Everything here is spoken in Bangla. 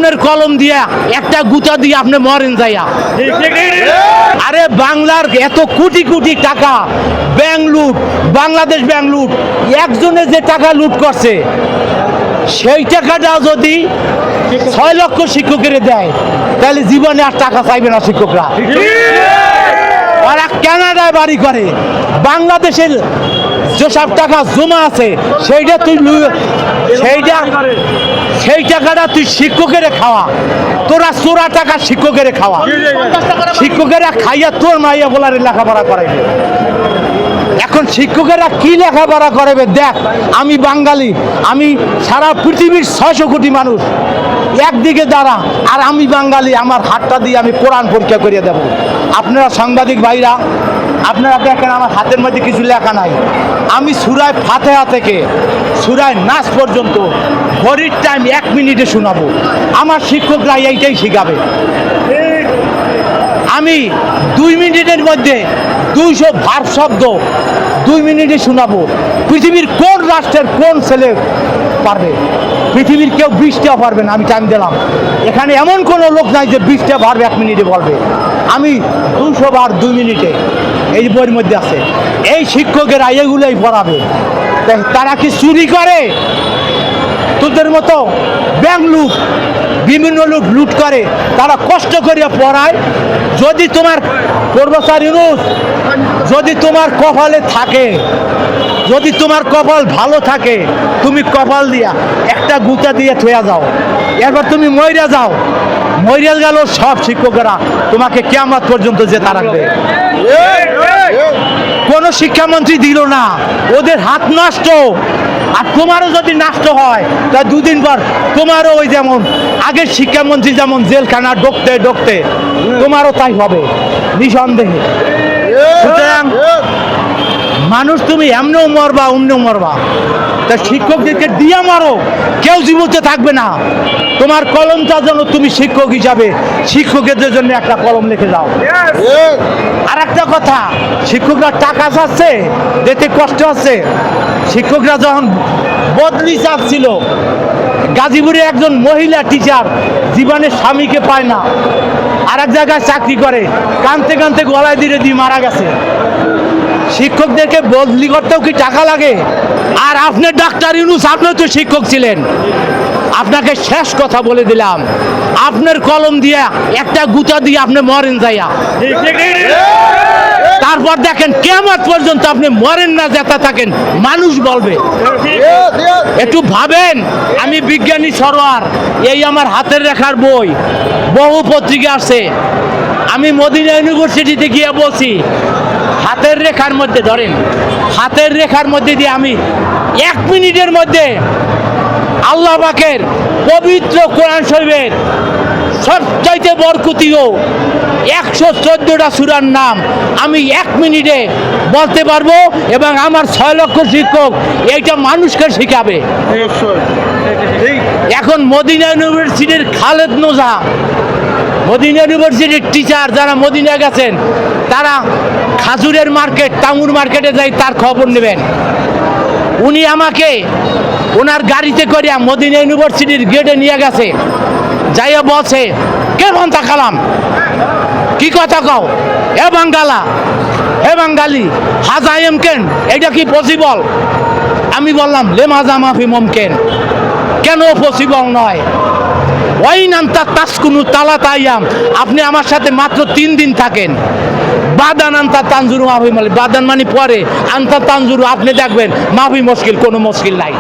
আপনার কলম দিয়া একটা গুতা দিয়ে আপনি মরেন যাইয়া। আরে বাংলার এত কোটি কোটি টাকা ব্যাংক লুট, বাংলাদেশ ব্যাংক লুট, একজনে যে টাকা লুট করছে সেই টাকাটা যদি 6 লক্ষ শিক্ষকের দেয় তাহলে জীবনে আর টাকা চাইবে না শিক্ষকরা। ওরা কানাডায় বাড়ি করে, বাংলাদেশের যেসব টাকা জমা আছে সেইটা তুই সেই টাকাটা তুই শিক্ষকের খাওয়া, তোরা চোরা টাকা শিক্ষকের খাওয়া, শিক্ষকেরা খাইয়া তোর মাইয়া বলার লেখাপড়া করাইবে। এখন শিক্ষকেরা কি লেখাপড়া করাবে দেখ। আমি বাঙালি, আমি সারা পৃথিবীর 600 কোটি মানুষ একদিকে দাঁড়া, আর আমি বাঙালি, আমার হাতটা দিয়ে আমি কোরআন পরীক্ষা করিয়ে দেব। আপনারা সাংবাদিক ভাইরা, আপনারা দেখেন আমার হাতের মধ্যে কিছু লেখা নাই। আমি সূরায়ে ফাতিহা থেকে সূরায়ে নাস পর্যন্ত ঘড়ির টাইম 1 মিনিটে শোনাবো। আমার শিক্ষকরা এইটাই শিখাবে। আমি 2 মিনিটের মধ্যে 200 ভার্ব শব্দ 2 মিনিটে শোনাবো। পৃথিবীর কোন রাষ্ট্রের কোন ছেলে পারবে? পৃথিবীর কেউ 20টা পারবে না, আমি টাইম দিলাম। এখানে এমন কোনো লোক নাই যে 20টা ভার্ব 1 মিনিটে বলবে। আমি 200 বার 2 মিনিটে, এই বইয়ের মধ্যে আছে। এই শিক্ষকেরা এগুলোই পড়াবে। তারা কি চুরি করে? তোদের মতো ব্যাংক লুট, বিভিন্ন লোক লুট করে, তারা কষ্ট করে পড়ায়। যদি তোমার প্রফেসর ইউনূস, যদি তোমার কপালে থাকে, যদি তোমার কপাল ভালো থাকে, তুমি কপাল দিয়া একটা গুতা দিয়ে থুয়া যাও, এরপর তুমি মইরা যাও। মইরা গেল সব শিক্ষকেরা তোমাকে কিয়ামত পর্যন্ত জেতা রাখবে। কোনো শিক্ষামন্ত্রী দিল না, ওদের হাত নষ্ট। আর তোমারও যদি নষ্ট হয় তা 2 দিন পর তোমারও ওই যেমন আগের শিক্ষামন্ত্রী যেমন জেলখানা ঢুকতে ঢুকতে তোমারও তাই হবে নিঃসন্দেহে। সুতরাং মানুষ তুমি এমনিও মরবা, অন্যও মরবা। তা শিক্ষকদেরকে দিয়ে মারো, কেউ জীবিত থাকবে না। তোমার কলমটা যেন তুমি শিক্ষক হিসাবে শিক্ষকদের জন্য একটা কলম লিখে যাও। আর একটা কথা, শিক্ষকরা টাকা চাচ্ছে, দিতে কষ্ট আছে। শিক্ষকরা যখন বদলি চাচ্ছিল, গাজীপুরে একজন মহিলা টিচার জীবনে স্বামীকে পায় না, আর এক জায়গায় চাকরি করে, কানতে কানতে গলায় দিয়ে মারা গেছে। শিক্ষকদেরকে বদলি করতেও কি টাকা লাগে? আর আপনি ডাক্তার ইউনূস, আপনি তো শিক্ষক ছিলেন। আপনাকে শেষ কথা বলে দিলাম, আপনার কলম দিয়া একটা গুতা দিয়ে আপনি মরেন যাইয়া। তারপর দেখেন কিয়ামত পর্যন্ত আপনি মরেন না, জেতা থাকেন, মানুষ বলবে। একটু ভাবেন, আমি বিজ্ঞানী সরোয়ার, এই আমার হাতের রেখার বই, বহু পত্রিকা আছে। আমি মদিনা ইউনিভার্সিটিতে গিয়ে বলছি, হাতের রেখার মধ্যে ধরেন, হাতের রেখার মধ্যে দিয়ে আমি 1 মিনিটের মধ্যে আল্লাহ পাকের পবিত্র কোরআন শরীফের সবচাইতে বরকতীয় 114টা সূরার নাম আমি 1 মিনিটে বলতে পারবো, এবং আমার 6 লক্ষ শিক্ষক এইটা মানুষকে শিখাবে। এখন মদিনা ইউনিভার্সিটির খালেদ নোজা, মদিনা ইউনিভার্সিটির টিচার যারা মদিনা গেছেন, তারা খাজুরের মার্কেট, টাঙ্গুর মার্কেটে যাই তার খবর নেবেন। উনি আমাকে ওনার গাড়িতে করে মদিনা ইউনিভার্সিটির গেটে নিয়ে গেছে, যাইয়া বলছে, কেমন তাকালাম, কি কথা কও এ বাঙ্গালা, হে বাঙ্গালি, হাজা এম কেন, এটা কি পসিবল? আমি বললাম লেমাজা মাফি মুমকিন, কেন পসিবল নয়? ওই নামটা তাসকুনু তালাত আইয়াম, আপনি আমার সাথে মাত্র 3 দিন থাকেন। বাদান আনতা তানজুরু মাফি, বাদান মানে পরে, আনতা তানজুরু আপনি দেখবেন মাফি মুশকিল, কোনো মুশকিল নাই।